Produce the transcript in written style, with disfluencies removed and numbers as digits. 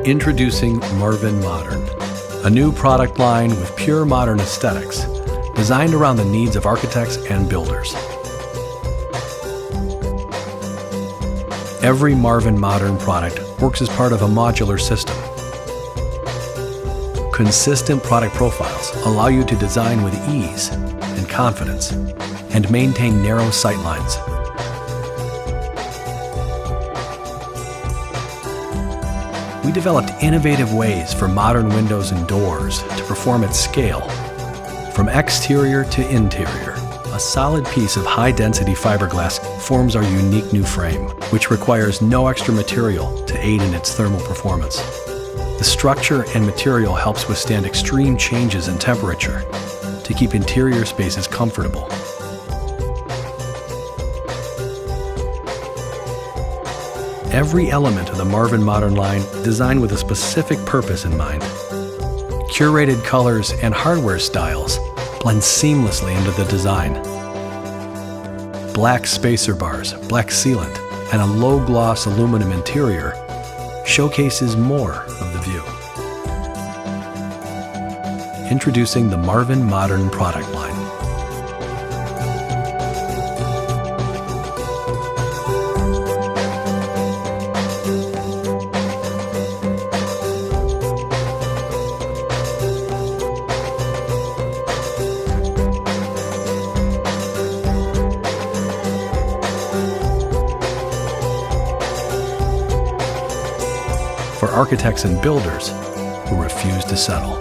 Introducing Marvin Modern, a new product line with pure modern aesthetics, designed around the needs of architects and builders. Every Marvin Modern product works as part of a modular system. Consistent product profiles allow you to design with ease and confidence and maintain narrow sight lines. We developed innovative ways for modern windows and doors to perform at scale. From exterior to interior, a solid piece of high-density fiberglass forms our unique new frame, which requires no extra material to aid in its thermal performance. The structure and material helps withstand extreme changes in temperature to keep interior spaces comfortable. Every element of the Marvin Modern line designed with a specific purpose in mind. Curated colors and hardware styles blend seamlessly into the design. Black spacer bars, black sealant, and a low-gloss aluminum interior showcases more of the view. Introducing the Marvin Modern product line. For architects and builders who refuse to settle.